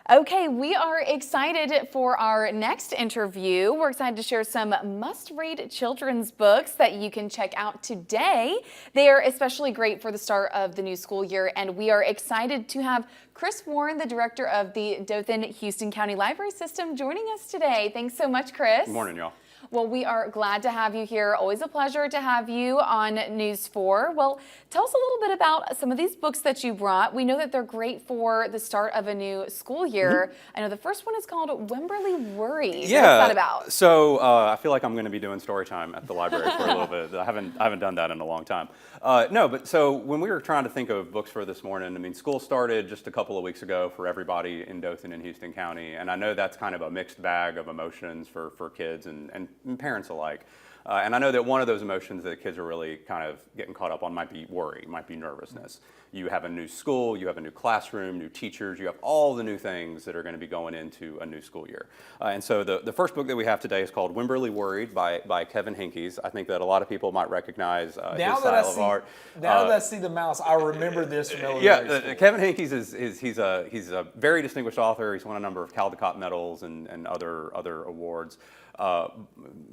Okay, we are excited for our next interview. We're excited to share some must-read children's books that you can check out today. They are especially great for the start of the new school year, and we are excited to have Chris Warren, the director of the Dothan Houston County Library System, joining us today. Thanks so much, Chris. Good morning, y'all. Well, we are glad to have you here. Always a pleasure to have you on News 4. Well, tell us a little bit about some of these books that you brought. We know that they're great for the start of a new school year. I know the first one is called Wimberly Worried. Yeah. What's that about? So I feel like I'm going to be doing story time at the library for a little bit. I haven't done that in a long time. So when we were trying to think of books for this morning, I mean, school started just a couple of weeks ago for everybody in Dothan and Houston County, and I know that's kind of a mixed bag of emotions for kids and parents alike. And I know that one of those emotions that kids are really kind of getting caught up on might be worry, might be nervousness. You have a new school, you have a new classroom, new teachers, you have all the new things that are going to be going into a new school year. And so the first book that we have today is called Wimberly Worried by Kevin Hinkes. I think that a lot of people might recognize his style of art. Now that I see the mouse, I remember this from elementary school. Kevin Hinkes he's a very distinguished author. He's won a number of Caldecott medals and other awards. A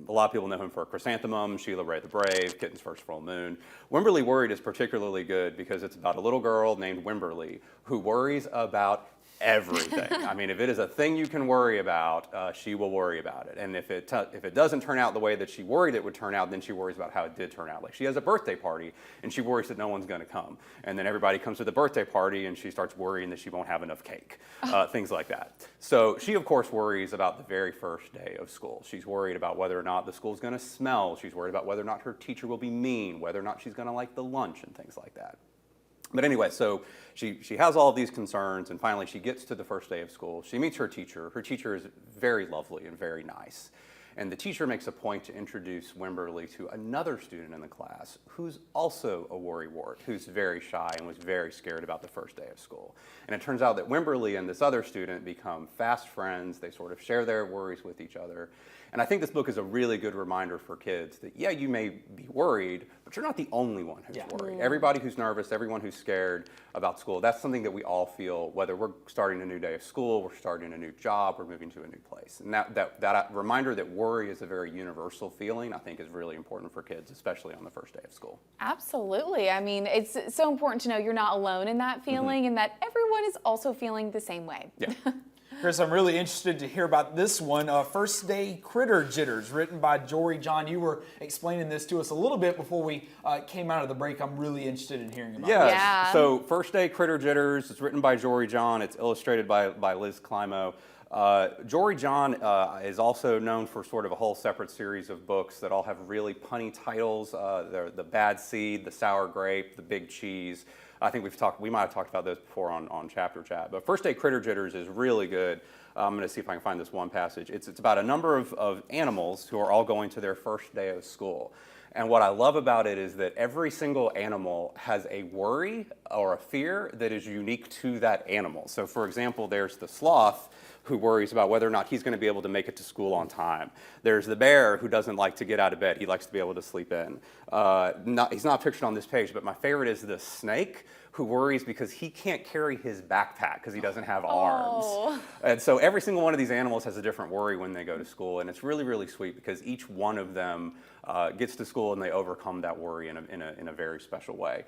lot of people know him for Chrysanthemum, Sheila Ray the Brave, Kitten's First Full Moon. Wimberly Worried is particularly good because it's about a little girl named Wimberly who worries about everything. I mean, if it is a thing you can worry about, she will worry about it. And if it doesn't turn out the way that she worried it would turn out, then she worries about how it did turn out. Like she has a birthday party and she worries that no one's going to come. And then everybody comes to the birthday party and she starts worrying that she won't have enough cake, things like that. So she, of course, worries about the very first day of school. She's worried about whether or not the school's going to smell. She's worried about whether or not her teacher will be mean, whether or not she's going to like the lunch and things like that. But anyway, so she has all of these concerns, and finally she gets to the first day of school. She meets her teacher. Her teacher is very lovely and very nice. And the teacher makes a point to introduce Wimberly to another student in the class who's also a worrywart, who's very shy and was very scared about the first day of school. And it turns out that Wimberly and this other student become fast friends. They sort of share their worries with each other. And I think this book is a really good reminder for kids that, yeah, you may be worried, but you're not the only one who's worried. Everybody who's nervous, everyone who's scared about school, that's something that we all feel, whether we're starting a new day of school, we're starting a new job, we're moving to a new place. And that reminder that worry is a very universal feeling, I think is really important for kids, especially on the first day of school. Absolutely. I mean, it's so important to know you're not alone in that feeling and that everyone is also feeling the same way. Yeah. Chris, I'm really interested to hear about this one, First Day Critter Jitters, written by Jory John. You were explaining this to us a little bit before we came out of the break. I'm really interested in hearing about it. Yeah. So First Day Critter Jitters, it's written by Jory John. It's illustrated by Liz Climo. Jory John is also known for sort of a whole separate series of books that all have really punny titles. The Bad Seed, The Sour Grape, The Big Cheese. I think we might have talked about those before on Chapter Chat. But First Day Critter Jitters is really good. I'm going to see if I can find this one passage. It's about a number of animals who are all going to their first day of school. And what I love about it is that every single animal has a worry or a fear that is unique to that animal. So for example, there's the sloth who worries about whether or not he's going to be able to make it to school on time. There's the bear who doesn't like to get out of bed. He likes to be able to sleep in. He's not pictured on this page, but my favorite is the snake who worries because he can't carry his backpack because he doesn't have arms. And so every single one of these animals has a different worry when they go to school, and it's really, really sweet because each one of them gets to school and they overcome that worry in a very special way.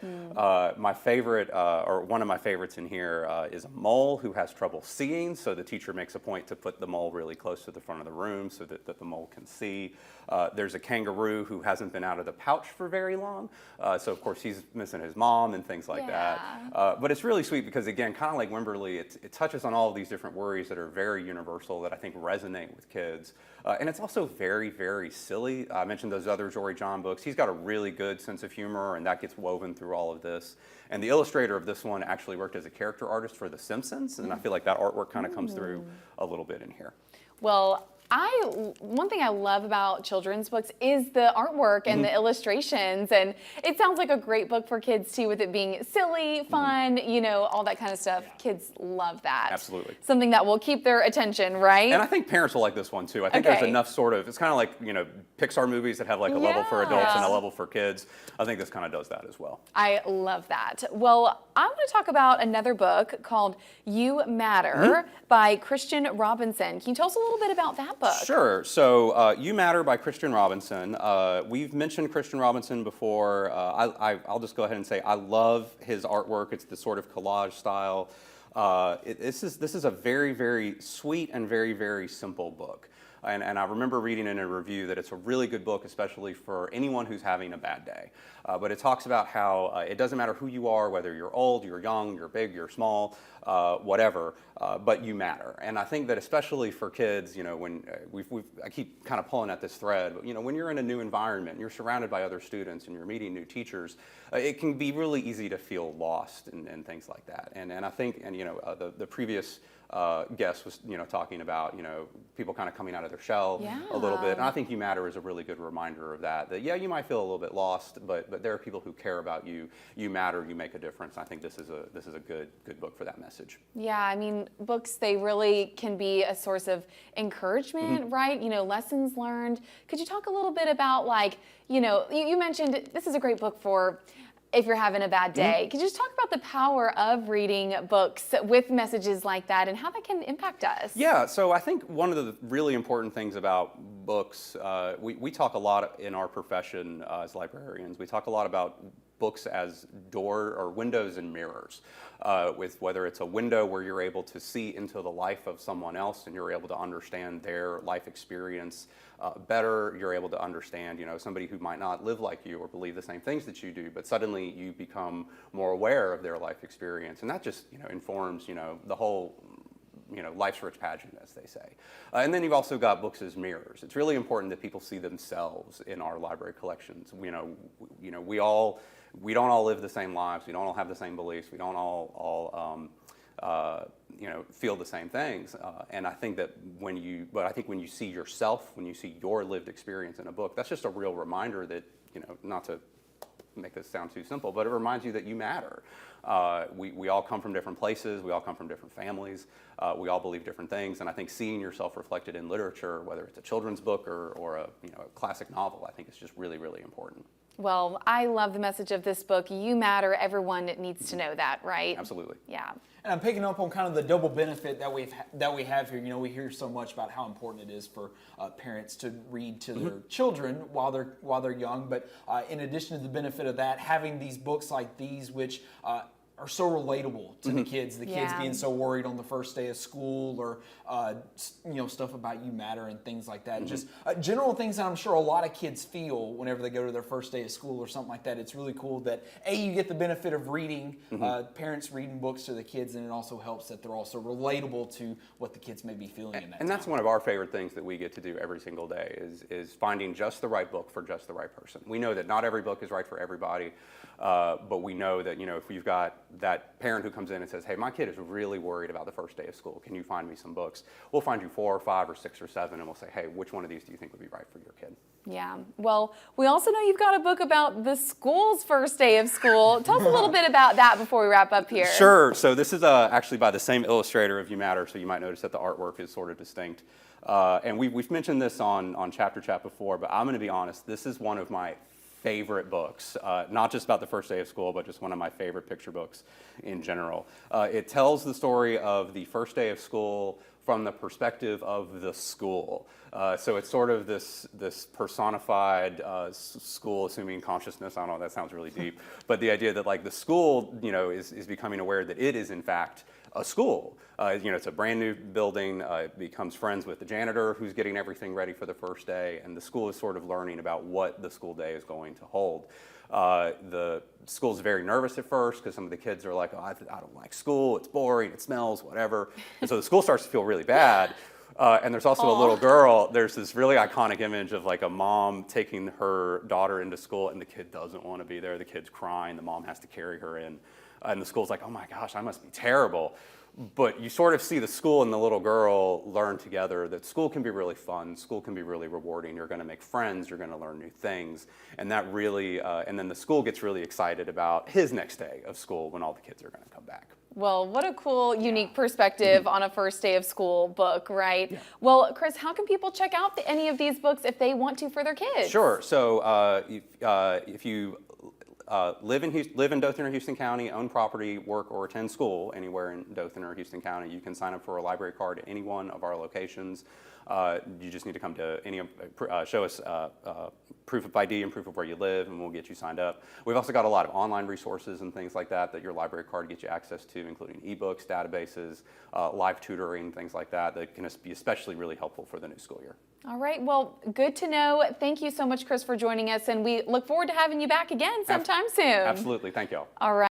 My favorite, or one of my favorites in here, is a mole who has trouble seeing, so the teacher makes a point to put the mole really close to the front of the room so that the mole can see. There's a kangaroo who hasn't been out of the pouch for very long, so of course he's missing his mom and things like that. But it's really sweet because, again, kind of like Wimberly, it touches on all of these different worries that are very universal that I think resonate with kids. And it's also very, very silly. I mentioned those other Jory John books. He's got a really good sense of humor, and that gets woven through all of this. And the illustrator of this one actually worked as a character artist for The Simpsons, and I feel like that artwork kind of comes through a little bit in here. Well, one thing I love about children's books is the artwork and the illustrations, and it sounds like a great book for kids too, with it being silly, fun, you know, all that kind of stuff. Kids love that. Absolutely. Something that will keep their attention, right? And I think parents will like this one too. I think there's enough sort of, it's kind of like, you know, Pixar movies that have like a level for adults and a level for kids. I think this kind of does that as well. I love that. Well, I want to talk about another book called You Matter by Christian Robinson. Can you tell us a little bit about that book? Sure. So, You Matter by Christian Robinson. We've mentioned Christian Robinson before. I'll just go ahead and say I love his artwork. It's the sort of collage style. This is a very, very sweet and very, very simple book. And I remember reading in a review that it's a really good book, especially for anyone who's having a bad day. But it talks about how it doesn't matter who you are, whether you're old, you're young, you're big, you're small, whatever, but you matter. And I think that especially for kids, you know, when I keep kind of pulling at this thread, but you know, when you're in a new environment, you're surrounded by other students and you're meeting new teachers, it can be really easy to feel lost and things like that. And I think, and you know, the previous guest was, you know, talking about, you know, people kind of coming out of their shell a little bit. And I think You Matter is a really good reminder of that. That yeah, you might feel a little bit lost, but there are people who care about you. You matter. You make a difference. I think this is a good book for that message. Yeah, I mean, books, they really can be a source of encouragement, right? You know, lessons learned. Could you talk a little bit about, like, you know, you mentioned this is a great book for if you're having a bad day. Could you just talk about the power of reading books with messages like that and how that can impact us? Yeah, so I think one of the really important things about books, we talk a lot in our profession as librarians. We talk a lot about books as door or windows and mirrors, with whether it's a window where you're able to see into the life of someone else and you're able to understand their life experience better. You're able to understand, you know, somebody who might not live like you or believe the same things that you do, but suddenly you become more aware of their life experience, and that just, you know, informs, you know, the whole, you know, life's rich pageant, as they say. And then you've also got books as mirrors. It's really important that people see themselves in our library collections. We don't all live the same lives. We don't all have the same beliefs. We don't all you know, feel the same things. And I think that when you see yourself, when you see your lived experience in a book, that's just a real reminder that, you know, not to make this sound too simple, but it reminds you that you matter. We all come from different places. We all come from different families. We all believe different things. And I think seeing yourself reflected in literature, whether it's a children's book or a, you know, a classic novel, I think is just really, really important. Well, I love the message of this book. You matter. Everyone needs to know that, right? Absolutely. Yeah. And I'm picking up on kind of the double benefit that we have here. You know, we hear so much about how important it is for parents to read to their children while they're young. But in addition to the benefit of that, having these books like these, which are so relatable to the kids. The kids being so worried on the first day of school, or you know, stuff about You Matter and things like that. Just general things that I'm sure a lot of kids feel whenever they go to their first day of school or something like that. It's really cool that you get the benefit of reading, parents reading books to the kids, and it also helps that they're also relatable to what the kids may be feeling in that time. And that's one of our favorite things that we get to do every single day is finding just the right book for just the right person. We know that not every book is right for everybody, but we know that, you know, if we've got that parent who comes in and says, hey, my kid is really worried about the first day of school. Can you find me some books? We'll find you 4 or 5 or 6 or 7, and we'll say, hey, which one of these do you think would be right for your kid? Yeah. Well, we also know you've got a book about the school's first day of school. Tell us a little bit about that before we wrap up here. Sure. So this is actually by the same illustrator of You Matter, so you might notice that the artwork is sort of distinct. And we've mentioned this on Chapter Chat before, but I'm going to be honest, this is one of my favorite books, not just about the first day of school, but just one of my favorite picture books in general. It tells the story of the first day of school from the perspective of the school. So it's sort of this personified school assuming consciousness. I don't know, that sounds really deep. But the idea that, like, the school, you know, is becoming aware that it is in fact a school. You know, it's a brand new building. It becomes friends with the janitor who's getting everything ready for the first day, and the school is sort of learning about what the school day is going to hold. The school's very nervous at first because some of the kids are like, oh, I don't like school, it's boring, it smells, whatever. And so the school starts to feel really bad. And there's also a little girl, there's this really iconic image of, like, a mom taking her daughter into school, and the kid doesn't want to be there. The kid's crying, the mom has to carry her in. And the school's like, oh my gosh, I must be terrible. But you sort of see the school and the little girl learn together that school can be really fun, school can be really rewarding, you're going to make friends, you're going to learn new things. And that really, and then the school gets really excited about his next day of school when all the kids are going to come back. Well, what a cool, unique perspective on a first day of school book, right? Yeah. Well, Chris, how can people check out any of these books if they want to for their kids? Sure. So if you live in Dothan or Houston County, own property, work, or attend school anywhere in Dothan or Houston County, you can sign up for a library card at any one of our locations. You just need to come to show us proof of ID and proof of where you live, and we'll get you signed up. We've also got a lot of online resources and things like that your library card gets you access to, including ebooks, databases, live tutoring, things like that can be especially really helpful for the new school year. All right, well, good to know. Thank you so much, Chris, for joining us, and we look forward to having you back again sometime soon. Absolutely, thank y'all. All right.